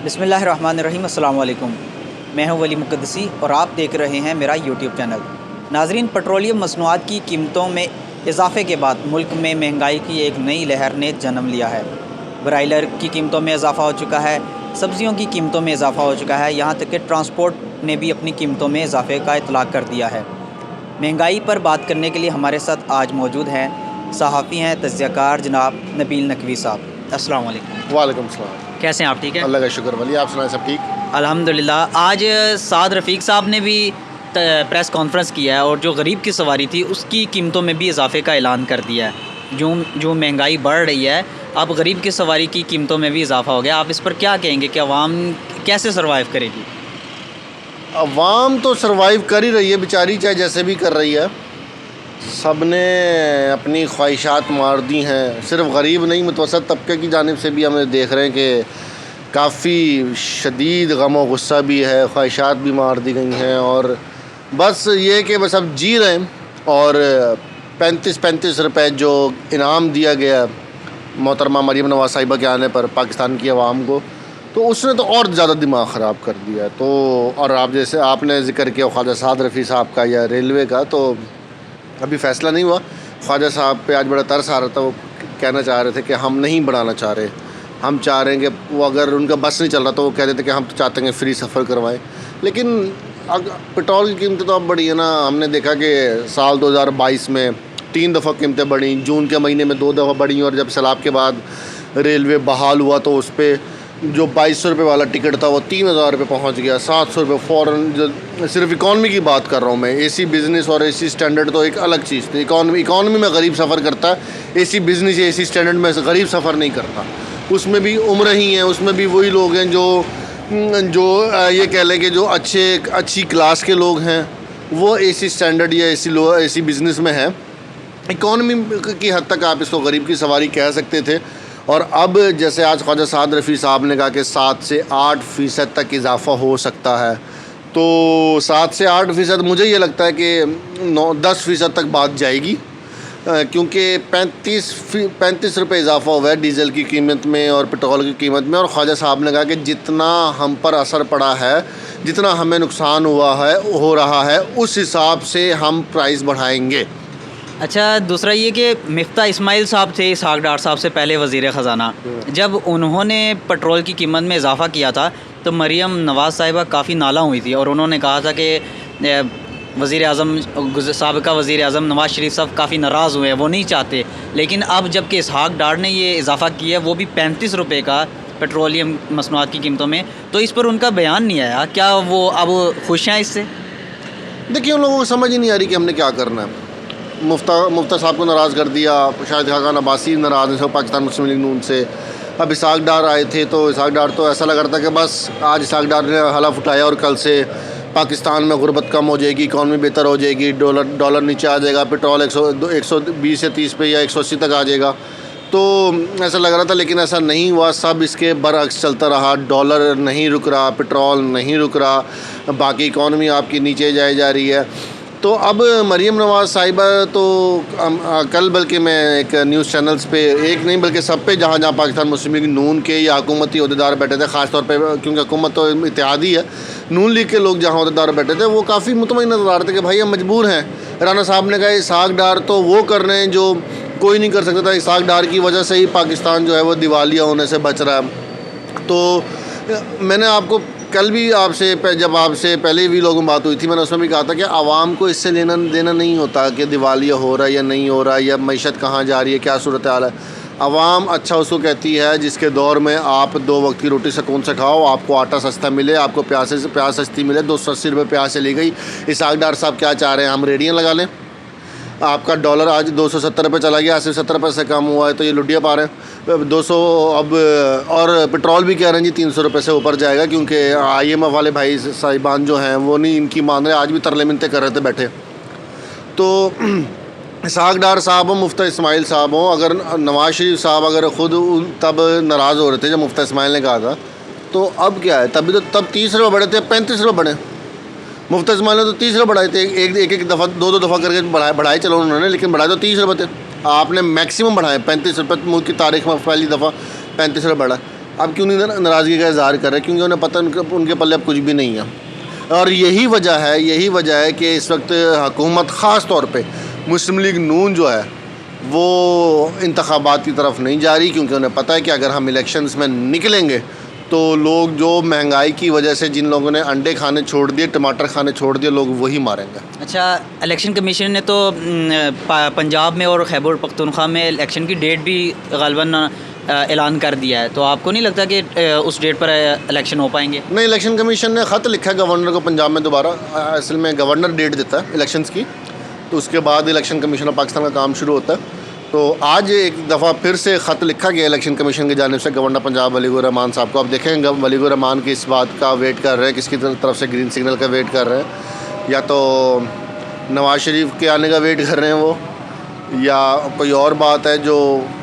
बिस्मिल्लाहिर्रहमानिर्रहीम। अस्सलाम वालेकुम। मैं हूं वली मुक़द्दसी और आप देख रहे हैं मेरा यूट्यूब चैनल। नाज़रीन, पेट्रोलियम मसनूआत की कीमतों में इजाफ़े के बाद मुल्क में महंगाई की एक नई लहर ने जन्म लिया है। ब्रायलर की कीमतों में इजाफ़ा हो चुका है, सब्ज़ियों की कीमतों में इजाफ़ा हो चुका है, यहाँ तक कि ट्रांसपोर्ट ने भी अपनी कीमतों में इजाफ़े का इतलाक़ कर दिया है। महंगाई पर बात करने के लिए हमारे साथ आज मौजूद हैं सहाफ़ी हैं, तज़कियाकार जनाब नबील नकवी साहब। अस्सलाम वालेकुम। वालेकुम सलाम। कैसे हैं आप? ठीक है, अल्लाह का शुक्र। वली आप सुनाएं, सब ठीक? अल्हम्दुलिल्लाह। आज साद रफ़ीक साहब ने भी प्रेस कॉन्फ्रेंस किया है और जो गरीब की सवारी थी उसकी कीमतों में भी इजाफ़े का ऐलान कर दिया है। जो महंगाई बढ़ रही है, अब गरीब की सवारी की कीमतों में भी इजाफ़ा हो गया। आप इस पर क्या कहेंगे कि अवाम कैसे सर्वाइव करेगी? अवाम तो सर्वाइव कर ही रही है बेचारी, चाहे जैसे भी कर रही है। सब ने अपनी ख्वाहिशात मार दी हैं। सिर्फ गरीब नहीं, मुतवसत तबके की जानिब से भी हमें देख रहे हैं कि काफ़ी शदीद गम और गुस्सा भी है, ख्वाहिशात भी मार दी गई हैं। और बस ये कि बस अब जी रहे हैं। और 35-35 रुपए जो इनाम दिया गया मोहतरमा मरीम नवाज़ साहिबा के आने पर पाकिस्तान की आवाम को, तो उसने तो और ज़्यादा दिमाग ख़राब कर दिया है। तो और आप जैसे आपने ज़िक्र किया ख्वाजा साद रफ़ी साहब का या रेलवे का, तो अभी फ़ैसला नहीं हुआ। ख्वाजा साहब पे आज बड़ा तरस आ रहा था। वो कहना चाह रहे थे कि हम नहीं बढ़ाना चाह रहे, हम चाह रहे हैं कि वो अगर उनका बस नहीं चल रहा तो वो कह देते कि हम तो चाहते हैं फ्री सफ़र करवाएं। लेकिन पेट्रोल की कीमतें तो अब बढ़ी है ना। हमने देखा कि साल 2022 में 3 दफ़ा कीमतें बढ़ी, जून के महीने में 2 दफ़ा बढ़ी, और जब सैलाब के बाद रेलवे बहाल हुआ तो उस पर जो 2200 रुपये वाला टिकट था वो 3000 रुपये पहुँच गया, 700 रुपये फ़ौरन। जो सिर्फ इकॉनमी की बात कर रहा हूँ मैं, एसी बिज़नेस और एसी स्टैंडर्ड तो एक अलग चीज़ थी। इकॉनमी में गरीब सफ़र करता है, एसी बिज़नेस या एसी स्टैंडर्ड में गरीब सफ़र नहीं करता। उसमें भी उम्र ही हैं, उसमें भी वही लोग हैं जो ये कह लें कि जो अच्छी क्लास के लोग हैं वो एसी स्टैंडर्ड या एसी बिज़नेस में है। इकॉनमी की हद तक आप इसको गरीब की सवारी कह सकते थे। और अब जैसे आज ख्वाजा साद रफ़ी साहब ने कहा कि 7 से 8% तक इजाफ़ा हो सकता है, तो 7 से 8% मुझे ये लगता है कि 9-10% तक बात जाएगी, क्योंकि 35 रुपये इजाफ़ा हुआ है डीज़ल की कीमत में और पेट्रोल की कीमत में। और ख्वाजा साहब ने कहा कि जितना हम पर असर पड़ा है, जितना हमें नुकसान हो रहा है, उस हिसाब से हम प्राइस बढ़ाएंगे। अच्छा, दूसरा ये कि मिफ्ता इस्माइल साहब थे इसहाक डार साहब से पहले वज़ीर ख़ज़ाना, जब उन्होंने पेट्रोल की कीमत में इजाफ़ा किया था तो मरीम नवाज़ साहिबा काफ़ी नाला हुई थी और उन्होंने कहा था कि वज़ीर आज़म साबिक़ा वज़ीर आज़म नवाज़ शरीफ साहब काफ़ी नाराज़ हुए हैं, वो नहीं चाहते। लेकिन अब जब कि इसहाक डार ने ये इजाफ़ा किया, वो भी 35 रुपये का पेट्रोलियम मसनूआत की कीमतों में, तो इस पर उनका बयान नहीं आया। क्या वो अब खुश हैं इससे? देखिए, उन लोगों को समझ ही नहीं आ रही कि हमने क्या करना है। मुफ्ता साहब को नाराज़ कर दिया, शाहिद खान अब्बासी नाराज़ हैं पाकिस्तान मुस्लिम लीग नून से। अब इसहाक डार आए थे तो इसहाक डार तो ऐसा लग रहा था कि बस आज इसहाक डार ने हलफ उठाया और कल से पाकिस्तान में गुर्बत कम हो जाएगी, इकॉनमी बेहतर हो जाएगी, डॉलर नीचे आ जाएगा, पेट्रोल 120 से 30 पे या 180 तक आ जाएगा। तो ऐसा लग रहा था, लेकिन ऐसा नहीं हुआ। सब इसके बरअक्स चलता रहा। डॉलर नहीं रुक रहा, पेट्रोल नहीं रुक रहा, बाकी इकॉनमी आपकी नीचे जाए जा रही है। तो अब मरीम नवाज़ साहिबा तो कल बल्कि मैं एक न्यूज़ चैनल्स पे, एक नहीं बल्कि सब पे, जहाँ जहाँ पाकिस्तान मुस्लिम लीग नून के या हुकूमती अहदेदार बैठे थे, ख़ास तौर पे क्योंकि हुकूमत तो इत्तेहादी है, नून लीग के लोग जहाँ अहदेदार बैठे थे वो काफ़ी मुतमईन नज़र आ रहे थे कि भाई हम मजबूर हैं। राना साहब ने कहा इसहाक डार तो वो कर रहे हैं जो कोई नहीं कर सकता था, इसहाक डार की वजह से ही पाकिस्तान जो है वो दिवालिया होने से बच रहा है। तो मैंने आपको कल भी जब आपसे पहले भी लोगों में बात हुई थी, मैंने उसमें भी कहा था कि आवाम को इससे लेना देना नहीं होता कि दिवालिया हो रहा है या नहीं हो रहा है, या मईशत कहाँ जा रही है, क्या सूरत हाल है। आवाम अच्छा उसको कहती है जिसके दौर में आप 2 वक्त की रोटी सुकून से खाओ, आपको आटा सस्ता मिले, आपको प्याज सस्ती मिले। 280 रुपये प्याज चली गई। इसहाक डार साहब क्या चाह रहे हैं, हम रेडियाँ लगा लें? आपका डॉलर आज 270 रुपये चला गया, सिर्फ 70 रुपये से कम हुआ है, तो ये लुटिया पा रहे हैं 200। अब और पेट्रोल भी कह रहे हैं जी 300 रुपये से ऊपर जाएगा, क्योंकि IMF वाले भाई साहिबान जो हैं वो नहीं इनकी मान रहे। आज भी तरले मिनते कर रहे थे बैठे। तो इसहाक डार साहब हो, मुफ्ता इस्माइल साहब हो, अगर नवाज़ शरीफ साहब अगर ख़ुद तब नाराज़ हो रहे थे जब मुफ्ता इस्माइल ने कहा था, तो अब क्या है? तब 30 रुपये बढ़े थे, 35 रुपये बढ़े। मुफ्ता इस्माइल ने तो 30 रुपये बढ़ाए थे, एक दफ़ा 2 दफ़ा करके बढ़ाए चलो उन्होंने, लेकिन बढ़ाए तो 30 रुपये थे। आपने मैक्सिमम बढ़ाए 35 रुपये, मुल्क की तारीख़ में पहली दफ़ा 35 रुपये बढ़ा। अब क्यों नहीं नाराज़गी का इजहार कर रहे? क्योंकि उन्हें पता उनके पल्ले अब कुछ भी नहीं है। और यही वजह है कि इस वक्त हुकूमत ख़ास तौर पे मुस्लिम लीग नून जो है वो इंतखाबात की तरफ नहीं जा रही, क्योंकि उन्हें पता है कि अगर हम इलेक्शंस में निकलेंगे तो लोग जो महंगाई की वजह से जिन लोगों ने अंडे खाने छोड़ दिए, टमाटर खाने छोड़ दिए, लोग वही मारेंगे। अच्छा, इलेक्शन कमीशन ने तो पंजाब में और खैबर पख्तूनख्वा में इलेक्शन की डेट भी गालिबन ऐलान कर दिया है, तो आपको नहीं लगता कि उस डेट पर इलेक्शन हो पाएंगे? नहीं, इलेक्शन कमीशन ने ख़त लिखा है गवर्नर को पंजाब में दोबारा। असल में गवर्नर डेट देता है इलेक्शंस की, तो उसके बाद इलेक्शन कमीशन ऑफ पाकिस्तान का काम शुरू होता है। तो आज एक दफ़ा फिर से ख़त लिखा गया इलेक्शन कमीशन की जानिब से गवर्नर पंजाब वलीउर रहमान साहब को। अब देखेंगे वलीउर रहमान की इस बात का वेट कर रहे हैं, किसकी तरफ से ग्रीन सिग्नल का वेट कर रहे हैं, या तो नवाज़ शरीफ के आने का वेट कर रहे हैं वो, या कोई और बात है जो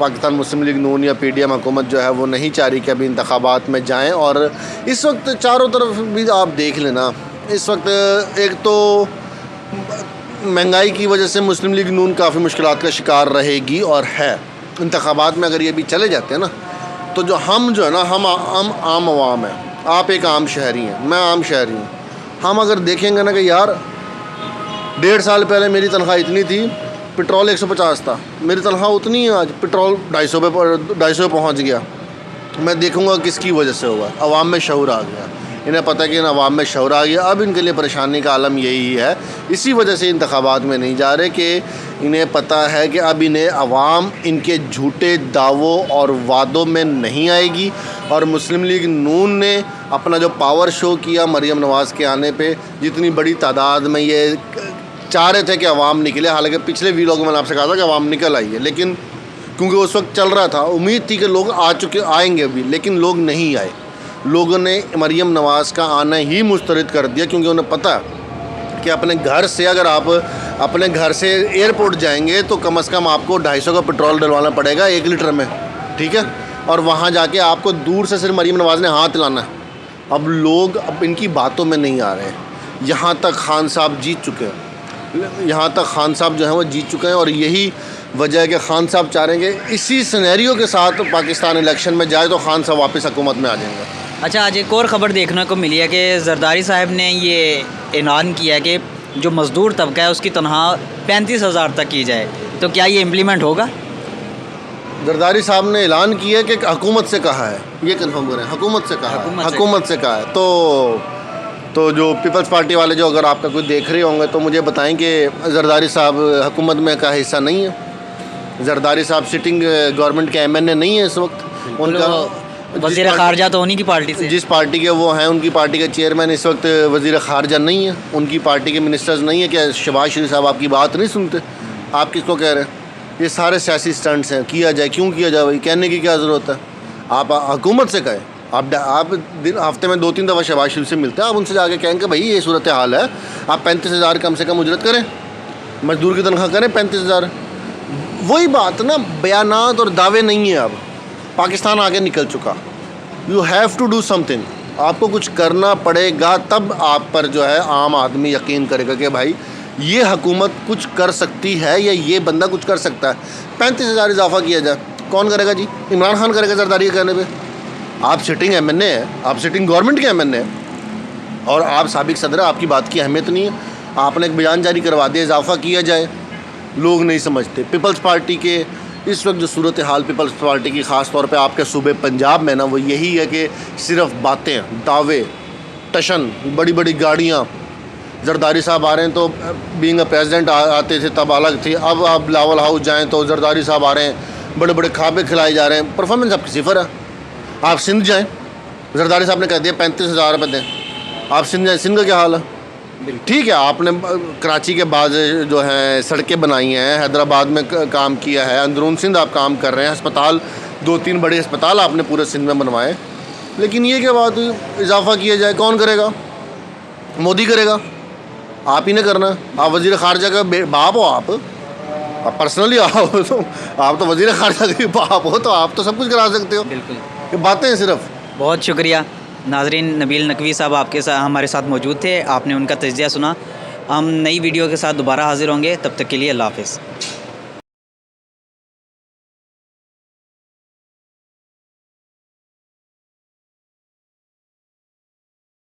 पाकिस्तान मुस्लिम लीग नून या PDM हुकूमत जो है वो नहीं चाह रही कि अभी इंतखाबात में जाएं। और इस वक्त चारों तरफ भी आप देख लेना, इस वक्त एक तो महंगाई की वजह से मुस्लिम लीग नून काफ़ी मुश्किलात का शिकार रहेगी और है। इंतखाबात में अगर ये भी चले जाते हैं ना, तो जो है ना, हम आम आवाम हैं, आप एक आम शहरी हैं, मैं आम शहरी हूँ। हम अगर देखेंगे ना कि यार 1.5 साल पहले मेरी तनख्वाह इतनी थी, पेट्रोल 150 था, मेरी तनख्वाह उतनी है आज, पेट्रोल 250 पे पहुँच गया। मैं देखूँगा किसकी वजह से हुआ। अवाम में शऊर आ गया, इन्हें पता है कि इन अवाम में शऊर आ गया। अब इनके लिए परेशानी का आलम यही है, इसी वजह से इंतखाबात में नहीं जा रहे कि इन्हें पता है कि अब इन्हें अवाम इनके झूठे दावों और वादों में नहीं आएगी। और मुस्लिम लीग नून ने अपना जो पावर शो किया मरीम नवाज़ के आने पे, जितनी बड़ी तादाद में ये चाह रहे थे कि अवाम निकले, हालांकि पिछले वीडियो में मैंने आपसे कहा था कि अवाम निकल आई है, लेकिन क्योंकि उस वक्त चल रहा था, उम्मीद थी कि लोग आएंगे भी, लेकिन लोग नहीं आए। लोगों ने मरीम नवाज़ का आना ही मुस्तरद कर दिया, क्योंकि उन्हें पता कि अपने घर से अगर आप अपने घर से एयरपोर्ट जाएंगे तो कम से कम आपको 250 का पेट्रोल डलवाना पड़ेगा 1 लीटर में, ठीक है, और वहाँ जाके आपको दूर से सिर्फ मरीम नवाज़ ने हाथ हिलाना है। अब लोग अब इनकी बातों में नहीं आ रहे हैं। यहाँ तक खान साहब जीत चुके हैं, यहाँ तक खान साहब जो हैं वो जीत चुके हैं, और यही वजह है कि खान साहब चाह रहे हैं कि इसी सिनेरियो के साथ पाकिस्तान इलेक्शन में जाए तो खान साहब वापस हुकूमत में आ जाएंगे। अच्छा, आज एक और ख़बर देखने को मिली है कि जरदारी साहब ने ये ऐलान किया है कि जो मज़दूर तबका है उसकी तनख्वाह 35,000 तक की जाए, तो क्या ये इम्प्लीमेंट होगा? जरदारी साहब ने ऐलान किया है कि हुकूमत से कहा है, ये कन्फर्म हो रहे हैं, हुकूमत से कहा है। तो जो पीपल्स पार्टी वाले जो अगर आपका कोई देख रहे होंगे तो मुझे बताएं कि जरदारी साहब हुकूमत में का हिस्सा नहीं है। जरदारी साहब सिटिंग गवर्नमेंट के MNA नहीं है इस वक्त। उनका वज़ीर ख़ारजा तो उन्हीं की पार्टी से, जिस पार्टी के वो हैं उनकी पार्टी के चेयरमैन इस वक्त वज़ीर ख़ारजा नहीं है, उनकी पार्टी के मिनिस्टर्स नहीं है। क्या शहबाज शरीफ साहब आपकी बात नहीं सुनते? आप किसको कह रहे हैं? ये सारे सियासी स्टंट्स हैं। किया जाए, क्यों किया जाए? भाई कहने की क्या ज़रूरत है? आप हुकूमत से कहें। आप हफ्ते में 2-3 दफ़ा शहबाज शरीफ से मिलते हैं, आप उनसे जाके कहेंगे भाई ये सूरत हाल है, आप 35,000 कम से कम उजरत करें, मजदूर की तनख्वाह करें 35,000। वही बात ना, बयानात और दावे नहीं है। अब पाकिस्तान आगे निकल चुका। You have to do something, आपको कुछ करना पड़ेगा, तब आप पर जो है आम आदमी यकीन करेगा कि भाई ये हुकूमत कुछ कर सकती है या ये बंदा कुछ कर सकता है। 35,000 इजाफा किया जाए, कौन करेगा जी? इमरान खान करेगा जरदारी के कहने पे। आप सिटिंग MNA हैं, आप सिटिंग गवर्नमेंट के MNA हैं, और आप साबिक सदर, आपकी बात की अहमियत नहीं है। आपने एक बयान जारी करवा दिया इजाफा किया जाए, लोग नहीं समझते। पीपल्स पार्टी के इस वक्त जो सूरत हाल पीपल्स पार्टी की ख़ास तौर पे आपके सूबे पंजाब में ना, वो यही है कि सिर्फ बातें, दावे, टशन, बड़ी बड़ी गाड़ियाँ। जरदारी साहब आ रहे हैं तो बीइंग अ प्रेसिडेंट आते थे तब अलग थी, अब आप बिलावल हाउस जाएँ तो जरदारी साहब आ रहे हैं, बड़े बड़े खाबे खिलाए जा रहे हैं। परफॉर्मेंस आपकी सिफर है। आप सिंध जाएँ, जरदारी साहब ने कह दिया 35,000 रुपये दें, आप सिंध जाएँ, सिंध का क्या हाल है? ठीक है, आपने कराची के बाद जो है सड़कें बनाई हैं, हैदराबाद में काम किया है, अंदरून सिंध आप काम कर रहे हैं, अस्पताल 2-3 बड़े अस्पताल आपने पूरे सिंध में बनवाए, लेकिन ये क्या बात हुई? इजाफा किया जाए, कौन करेगा? मोदी करेगा, आप ही ने करना। आप वज़ीर ख़ारजा का बाप हो, आप पर्सनली आप तो वज़ीर ख़ारजा के बाप हो, तो आप तो सब कुछ करा सकते हो। बिल्कुल, ये बातें हैं सिर्फ। बहुत शुक्रिया नाजरीन। नबील नकवी साहब आपके साथ हमारे साथ मौजूद थे, आपने उनका तज्ज़िया सुना। हम नई वीडियो के साथ दोबारा हाज़िर होंगे, तब तक के लिए अल्लाह हाफ़िज़।